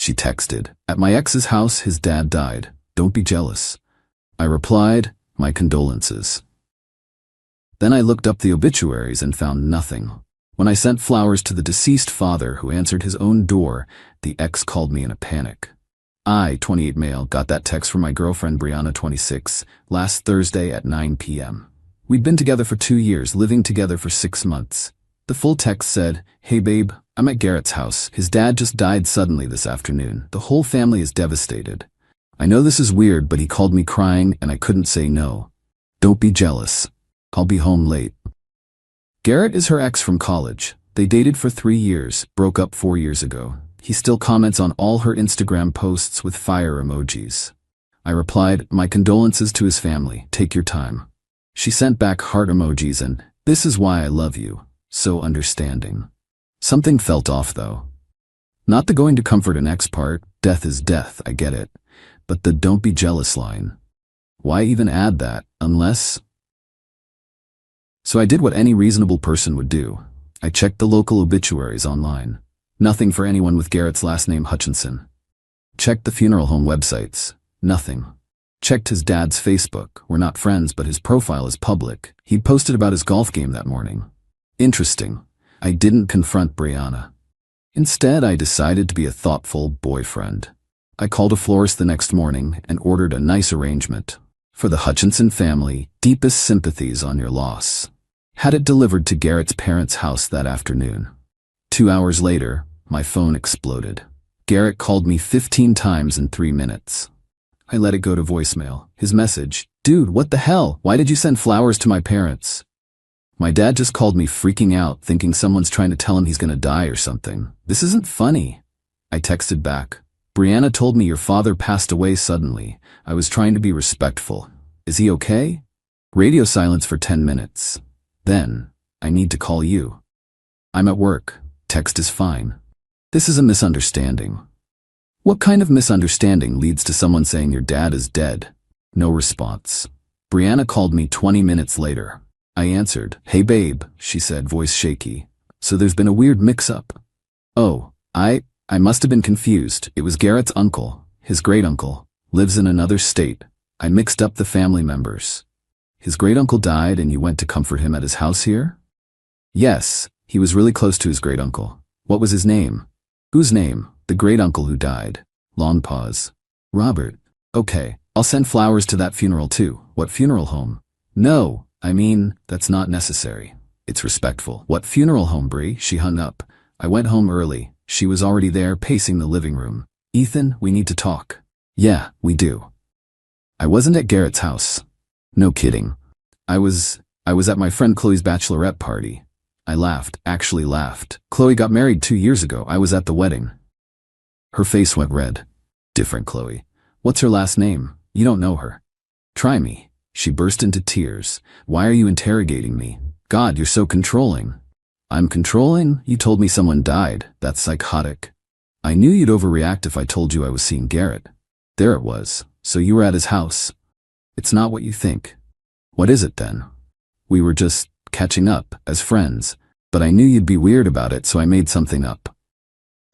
She texted, "At my ex's house, his dad died. Don't be jealous." I replied, "My condolences." Then I looked up the obituaries and found nothing. When I sent flowers to the deceased father who answered his own door, the ex called me in a panic. I, 28 male, got that text from my girlfriend Brianna, 26, last Thursday at 9 p.m. We'd been together for 2 years, living together for 6 months. The full text said, "Hey babe, I'm at Garrett's house. His dad just died suddenly this afternoon. The whole family is devastated. I know this is weird, but he called me crying and I couldn't say no. Don't be jealous. I'll be home late." Garrett is her ex from college. They dated for 3 years, broke up 4 years ago. He still comments on all her Instagram posts with fire emojis. I replied, "My condolences to his family. Take your time." She sent back heart emojis and, "This is why I love you. So understanding." Something felt off though. Not the going to comfort an ex part, death is death, I get it. But the "don't be jealous" line. Why even add that, unless... So I did what any reasonable person would do. I checked the local obituaries online. Nothing for anyone with Garrett's last name Hutchinson. Checked the funeral home websites. Nothing. Checked his dad's Facebook. We're not friends, but his profile is public. He posted about his golf game that morning. Interesting. I didn't confront Brianna. Instead, I decided to be a thoughtful boyfriend. I called a florist the next morning and ordered a nice arrangement. "For the Hutchinson family, deepest sympathies on your loss." Had it delivered to Garrett's parents' house that afternoon. 2 hours later, my phone exploded. Garrett called me 15 times in 3 minutes. I let it go to voicemail. His message, "Dude, what the hell? Why did you send flowers to my parents?" My dad just called me freaking out, thinking someone's trying to tell him he's gonna die or something. This isn't funny. I texted back, "Brianna told me your father passed away suddenly. I was trying to be respectful. Is he okay?" Radio silence for 10 minutes. Then, "I need to call you." "I'm at work. Text is fine." This is a misunderstanding. What kind of misunderstanding leads to someone saying your dad is dead? No response. Brianna called me 20 minutes later. I answered, "Hey babe," she said, voice shaky. "So there's been a weird mix-up." "Oh, I must have been confused. It was Garrett's uncle, his great-uncle, lives in another state. I mixed up the family members." "His great-uncle died and you went to comfort him at his house here?" "Yes, he was really close to his great-uncle." "What was his name?" "Whose name?" "The great-uncle who died." Long pause. "Robert." "Okay, I'll send flowers to that funeral too." "What funeral home?" "No, I mean, that's not necessary. It's respectful." "What funeral home, Brie?" She hung up. I went home early. She was already there, pacing the living room. "Ethan, we need to talk." "Yeah, we do." I wasn't at Garrett's house. No kidding. I was at my friend Chloe's bachelorette party. I laughed, actually laughed. "Chloe got married 2 years ago. I was at the wedding." Her face went red. "Different Chloe. What's her last name? You don't know her." "Try me." She burst into tears. "Why are you interrogating me? God, you're so controlling." "I'm controlling? You told me someone died. That's psychotic." "I knew you'd overreact if I told you I was seeing Garrett." "There it was. So you were at his house." "It's not what you think." "What is it then?" "We were just catching up, as friends. But I knew you'd be weird about it, so I made something up."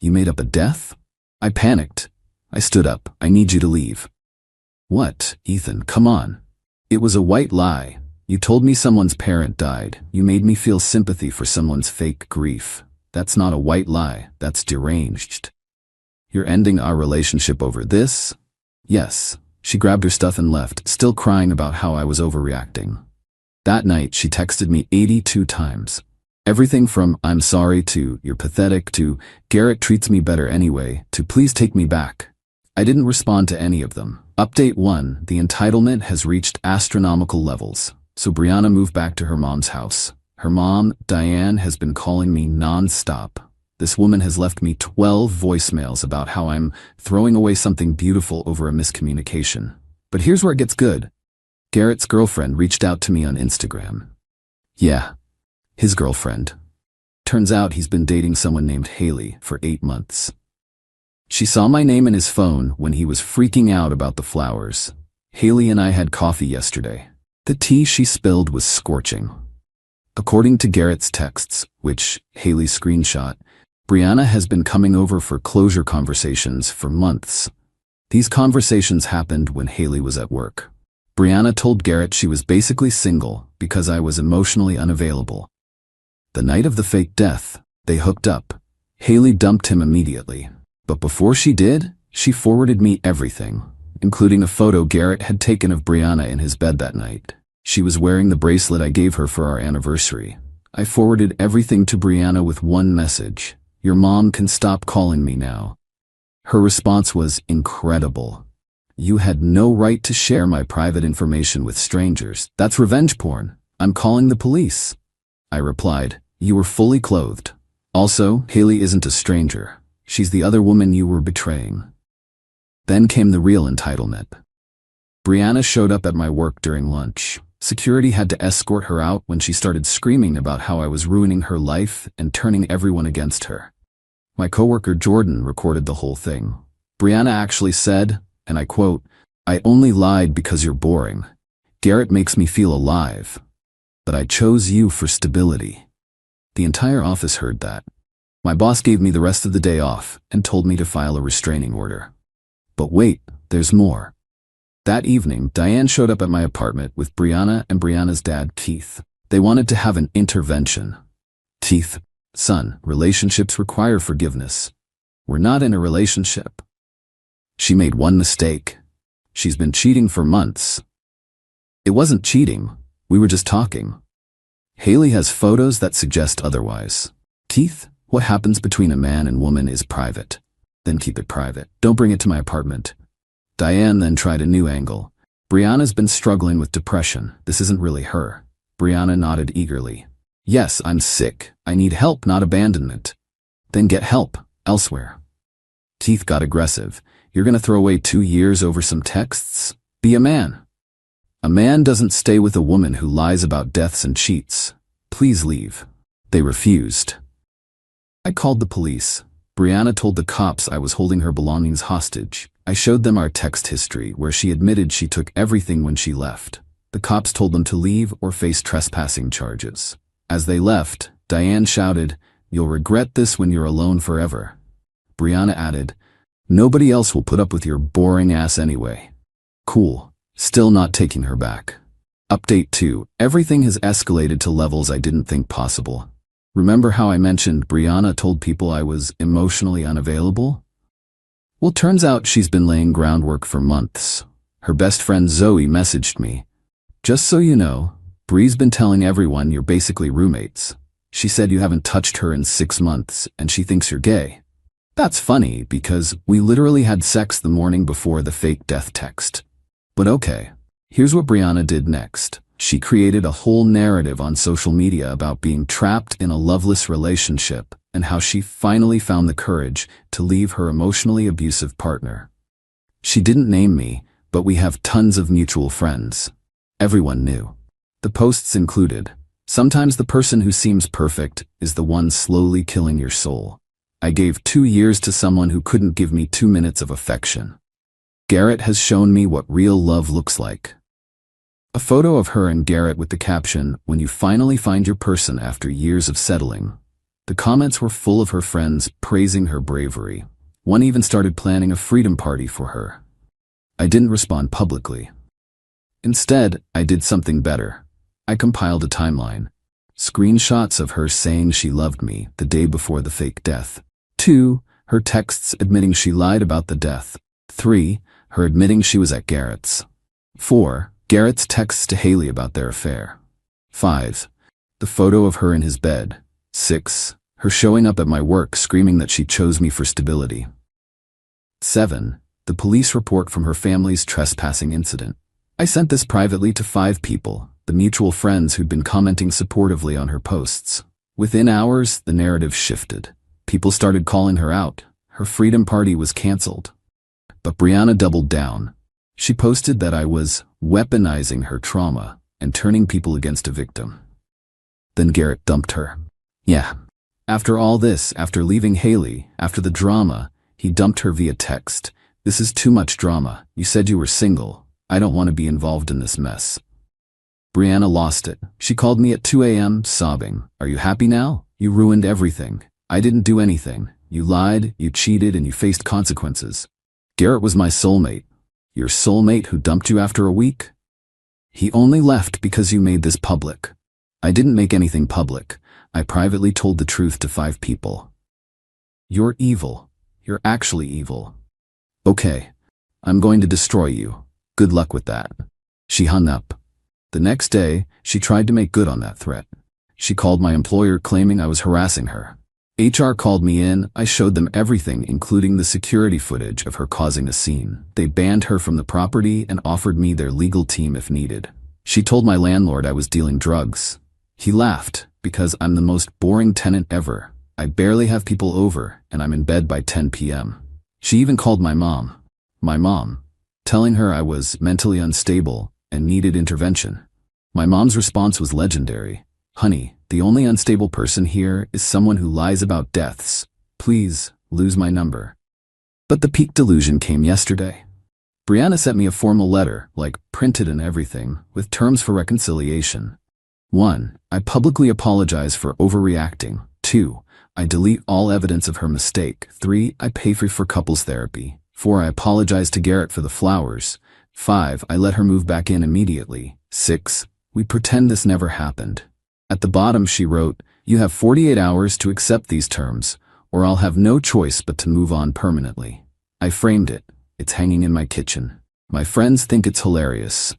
"You made up a death?" I panicked. I stood up. "I need you to leave." "What, Ethan, come on." "It was a white lie. You told me someone's parent died. You made me feel sympathy for someone's fake grief. That's not a white lie. That's deranged." "You're ending our relationship over this?" "Yes." She grabbed her stuff and left, still crying about how I was overreacting. That night, she texted me 82 times. Everything from "I'm sorry" to "You're pathetic" to "Garrett treats me better anyway" to "Please take me back." I didn't respond to any of them. Update 1, the entitlement has reached astronomical levels. So Brianna moved back to her mom's house. Her mom, Diane, has been calling me non-stop. This woman has left me 12 voicemails about how I'm throwing away something beautiful over a miscommunication. But here's where it gets good. Garrett's girlfriend reached out to me on Instagram. Yeah, his girlfriend. Turns out he's been dating someone named Haley for 8 months. She saw my name in his phone when he was freaking out about the flowers. Haley and I had coffee yesterday. The tea she spilled was scorching. According to Garrett's texts, which Haley screenshot, Brianna has been coming over for closure conversations for months. These conversations happened when Haley was at work. Brianna told Garrett she was basically single because I was emotionally unavailable. The night of the fake death, they hooked up. Haley dumped him immediately. But before she did, she forwarded me everything, including a photo Garrett had taken of Brianna in his bed that night. She was wearing the bracelet I gave her for our anniversary. I forwarded everything to Brianna with one message: "Your mom can stop calling me now." Her response was incredible. "You had no right to share my private information with strangers. That's revenge porn. I'm calling the police." I replied, "You were fully clothed. Also, Haley isn't a stranger. She's the other woman you were betraying." Then came the real entitlement. Brianna showed up at my work during lunch. Security had to escort her out when she started screaming about how I was ruining her life and turning everyone against her. My coworker Jordan recorded the whole thing. Brianna actually said, and I quote, "I only lied because you're boring. Garrett makes me feel alive. But I chose you for stability." The entire office heard that. My boss gave me the rest of the day off and told me to file a restraining order. But wait, there's more. That evening, Diane showed up at my apartment with Brianna and Brianna's dad, Keith. They wanted to have an intervention. Keith, "Son, relationships require forgiveness. We're not in a relationship. She made one mistake. She's been cheating for months." It wasn't cheating. We were just talking. Haley has photos that suggest otherwise. Keith, what happens between a man and woman is private. Then keep it private. Don't bring it to my apartment. Diane then tried a new angle. Brianna's been struggling with depression. This isn't really her. Brianna nodded eagerly. "Yes, I'm sick. I need help, not abandonment." "Then get help elsewhere." Keith got aggressive. "You're gonna throw away 2 years over some texts? Be a man." "A man doesn't stay with a woman who lies about deaths and cheats. Please leave." They refused. I called the police. Brianna told the cops I was holding her belongings hostage. I showed them our text history where she admitted she took everything when she left. The cops told them to leave or face trespassing charges. As they left, Diane shouted, "You'll regret this when you're alone forever." Brianna added, "Nobody else will put up with your boring ass anyway." Cool. Still not taking her back. Update 2. Everything has escalated to levels I didn't think possible. Remember how I mentioned Brianna told people I was emotionally unavailable? Well, turns out she's been laying groundwork for months. Her best friend Zoe messaged me. "Just so you know, Bree's been telling everyone you're basically roommates. She said you haven't touched her in 6 months and she thinks you're gay." That's funny because we literally had sex the morning before the fake death text. But okay, here's what Brianna did next. She created a whole narrative on social media about being trapped in a loveless relationship and how she finally found the courage to leave her emotionally abusive partner. She didn't name me, but we have tons of mutual friends. Everyone knew. The posts included, "Sometimes the person who seems perfect is the one slowly killing your soul. I gave 2 years to someone who couldn't give me 2 minutes of affection. Garrett has shown me what real love looks like." A photo of her and Garrett with the caption, "When you finally find your person after years of settling." The comments were full of her friends praising her bravery. One even started planning a freedom party for her. I didn't respond publicly. Instead, I did something better. I compiled a timeline. Screenshots of her saying she loved me the day before the fake death. 2. Her texts admitting she lied about the death. 3. Her admitting she was at Garrett's. 4. Garrett's texts to Haley about their affair. 5. The photo of her in his bed. 6. Her showing up at my work screaming that she chose me for stability. 7. The police report from her family's trespassing incident. I sent this privately to 5 people, the mutual friends who'd been commenting supportively on her posts. Within hours, the narrative shifted. People started calling her out. Her freedom party was canceled. But Brianna doubled down. She posted that I was weaponizing her trauma and turning people against a victim. Then Garrett dumped her. Yeah. After all this, after leaving Haley, after the drama, he dumped her via text. "This is too much drama. You said you were single. I don't want to be involved in this mess." Brianna lost it. She called me at 2 a.m. sobbing. "Are you happy now? You ruined everything. I didn't do anything. You lied, you cheated, and you faced consequences. Garrett was my soulmate. Your soulmate who dumped you after a week? He only left because you made this public. I didn't make anything public. I privately told the truth to 5 people. You're evil. You're actually evil. Okay. I'm going to destroy you. Good luck with that. She hung up. The next day, she tried to make good on that threat. She called my employer claiming I was harassing her. HR called me in. I showed them everything, including the security footage of her causing a scene. They banned her from the property and offered me their legal team if needed. She told my landlord I was dealing drugs. He laughed because I'm the most boring tenant ever. I barely have people over and I'm in bed by 10 p.m. She even called my mom, telling her I was mentally unstable and needed intervention. My mom's response was legendary. Honey, the only unstable person here is someone who lies about deaths. Please, lose my number. But the peak delusion came yesterday. Brianna sent me a formal letter, like printed and everything, with terms for reconciliation. 1. I publicly apologize for overreacting. 2. I delete all evidence of her mistake. 3. I pay for couples therapy. 4. I apologize to Garrett for the flowers. 5. I let her move back in immediately. 6. We pretend this never happened. At the bottom she wrote, you have 48 hours to accept these terms, or I'll have no choice but to move on permanently. I framed it. It's hanging in my kitchen. My friends think it's hilarious.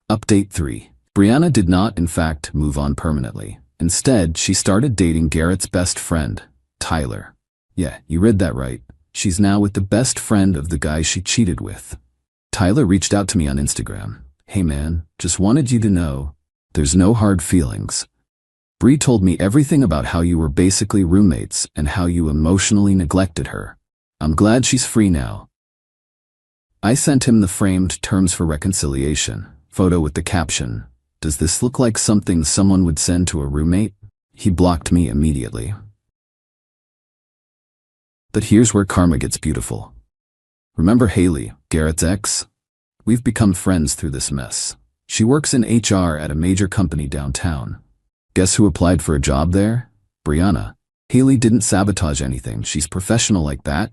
Update 3. Brianna did not, in fact, move on permanently. Instead, she started dating Garrett's best friend, Tyler. Yeah, you read that right. She's now with the best friend of the guy she cheated with. Tyler reached out to me on Instagram. Hey man, just wanted you to know, there's no hard feelings. Bree told me everything about how you were basically roommates and how you emotionally neglected her. I'm glad she's free now. I sent him the framed terms for reconciliation, photo with the caption, does this look like something someone would send to a roommate? He blocked me immediately. But here's where karma gets beautiful. Remember Haley, Garrett's ex? We've become friends through this mess. She works in HR at a major company downtown. Guess who applied for a job there? Brianna. Haley didn't sabotage anything, she's professional like that,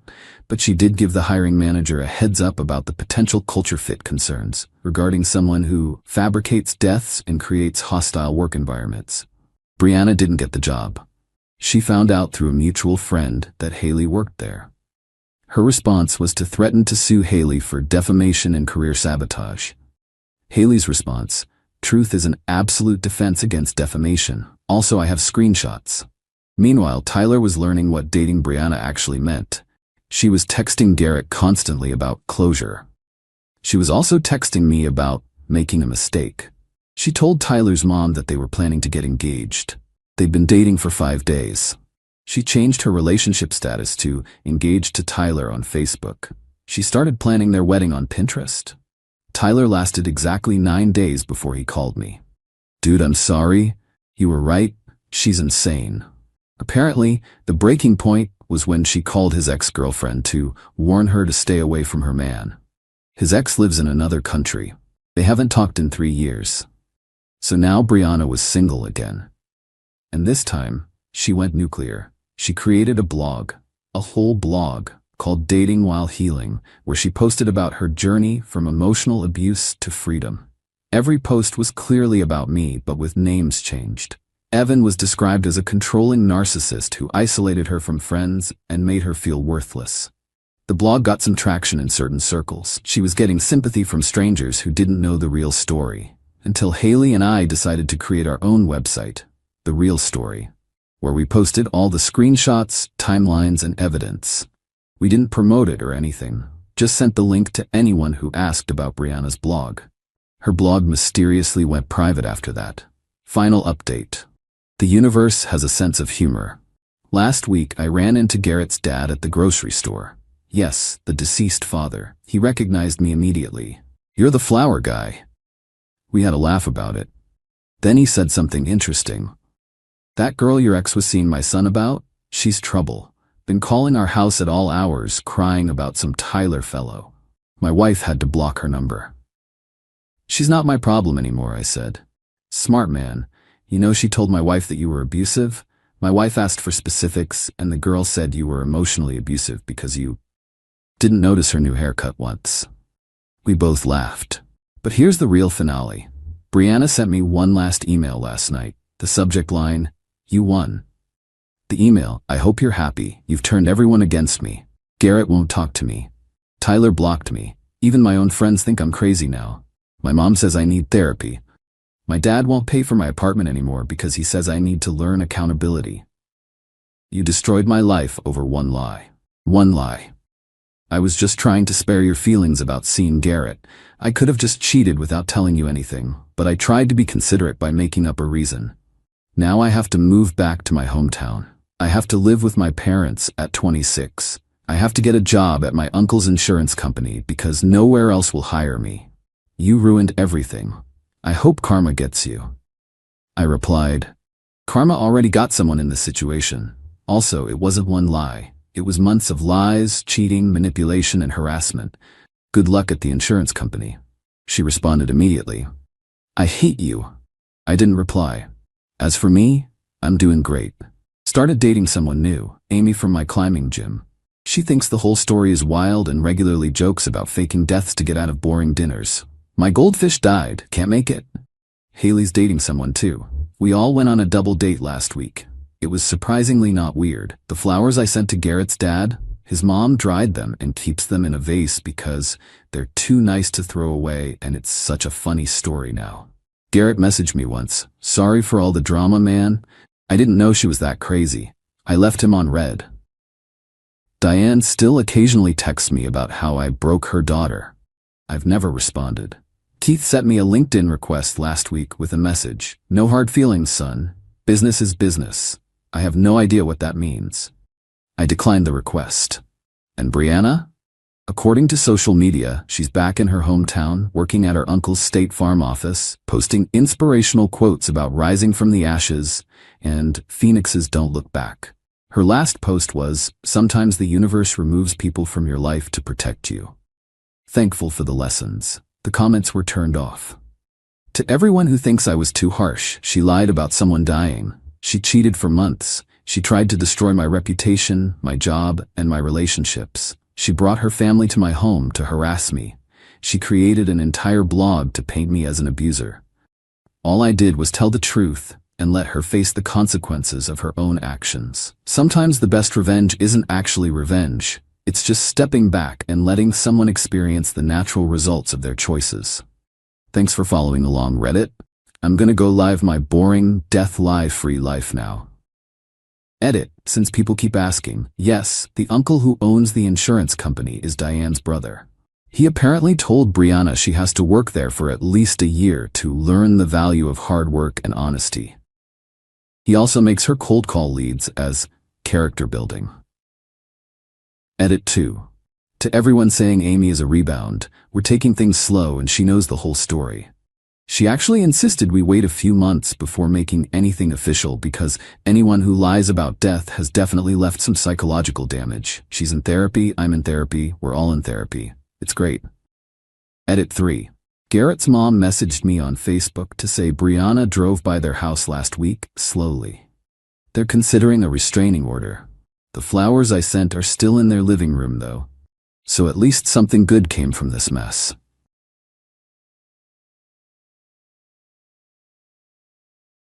but she did give the hiring manager a heads up about the potential culture fit concerns regarding someone who fabricates deaths and creates hostile work environments. Brianna didn't get the job. She found out through a mutual friend that Haley worked there. Her response was to threaten to sue Haley for defamation and career sabotage. Haley's response, truth is an absolute defense against defamation. Also, I have screenshots. Meanwhile, Tyler was learning what dating Brianna actually meant. She was texting Garrett constantly about closure. She was also texting me about making a mistake. She told Tyler's mom that they were planning to get engaged. They'd been dating for 5 days. She changed her relationship status to engaged to Tyler on Facebook. She started planning their wedding on Pinterest. Tyler lasted exactly 9 days before he called me. Dude, I'm sorry. You were right. She's insane. Apparently, the breaking point was when she called his ex-girlfriend to warn her to stay away from her man. His ex lives in another country. They haven't talked in 3 years. So now Brianna was single again. And this time, she went nuclear. She created a blog, a whole blog, called Dating While Healing, where she posted about her journey from emotional abuse to freedom. Every post was clearly about me, but with names changed. Evan was described as a controlling narcissist who isolated her from friends and made her feel worthless. The blog got some traction in certain circles. She was getting sympathy from strangers who didn't know the real story, until Haley and I decided to create our own website, The Real Story, where we posted all the screenshots, timelines, and evidence. We didn't promote it or anything, just sent the link to anyone who asked about Brianna's blog. Her blog mysteriously went private after that. Final update. The universe has a sense of humor. Last week, I ran into Garrett's dad at the grocery store. Yes, the deceased father. He recognized me immediately. You're the flower guy. We had a laugh about it. Then he said something interesting. That girl your ex was seeing my son about? She's trouble. Been calling our house at all hours, crying about some Tyler fellow. My wife had to block her number. She's not my problem anymore, I said. Smart man. You know she told my wife that you were abusive? My wife asked for specifics, and the girl said you were emotionally abusive because you didn't notice her new haircut once. We both laughed. But here's the real finale. Brianna sent me one last email last night. The subject line, "You won." The email, "I hope you're happy. You've turned everyone against me. Garrett won't talk to me. Tyler blocked me. Even my own friends think I'm crazy now. My mom says I need therapy. My dad won't pay for my apartment anymore because he says I need to learn accountability. You destroyed my life over one lie. One lie. I was just trying to spare your feelings about seeing Garrett. I could have just cheated without telling you anything, but I tried to be considerate by making up a reason. Now I have to move back to my hometown. I have to live with my parents at 26. I have to get a job at my uncle's insurance company because nowhere else will hire me. You ruined everything. I hope karma gets you." I replied, "Karma already got someone in this situation. Also, it wasn't one lie. It was months of lies, cheating, manipulation, and harassment. Good luck at the insurance company." She responded immediately, "I hate you." I didn't reply. As for me, I'm doing great. Started dating someone new, Amy from my climbing gym. She thinks the whole story is wild and regularly jokes about faking deaths to get out of boring dinners. My goldfish died, can't make it. Haley's dating someone too. We all went on a double date last week. It was surprisingly not weird. The flowers I sent to Garrett's dad, his mom dried them and keeps them in a vase because they're too nice to throw away, and it's such a funny story now. Garrett messaged me once, "Sorry for all the drama, man. I didn't know she was that crazy. I left him on red." Diane still occasionally texts me about how I broke her daughter. I've never responded. Keith sent me a LinkedIn request last week with a message, "No hard feelings, son. Business is business." I have no idea what that means. I declined the request. And Brianna? According to social media, she's back in her hometown, working at her uncle's State Farm office, posting inspirational quotes about rising from the ashes and phoenixes don't look back. Her last post was, "Sometimes the universe removes people from your life to protect you." Thankful for the lessons. The comments were turned off. To everyone who thinks I was too harsh, she lied about someone dying. She cheated for months. She tried to destroy my reputation, my job, and my relationships. She brought her family to my home to harass me. She created an entire blog to paint me as an abuser. All I did was tell the truth and let her face the consequences of her own actions. Sometimes the best revenge isn't actually revenge. It's just stepping back and letting someone experience the natural results of their choices. Thanks for following along, Reddit. I'm gonna go live my boring, death lie-free life now. Edit, since people keep asking. Yes, the uncle who owns the insurance company is Diane's brother. He apparently told Brianna she has to work there for at least a year to learn the value of hard work and honesty. He also makes her cold call leads as character building. Edit 2. To everyone saying Amy is a rebound, we're taking things slow and she knows the whole story. She actually insisted we wait a few months before making anything official because anyone who lies about death has definitely left some psychological damage. She's in therapy, I'm in therapy, we're all in therapy. It's great. Edit 3. Garrett's mom messaged me on Facebook to say Brianna drove by their house last week, slowly. They're considering a restraining order. The flowers I sent are still in their living room though. So at least something good came from this mess.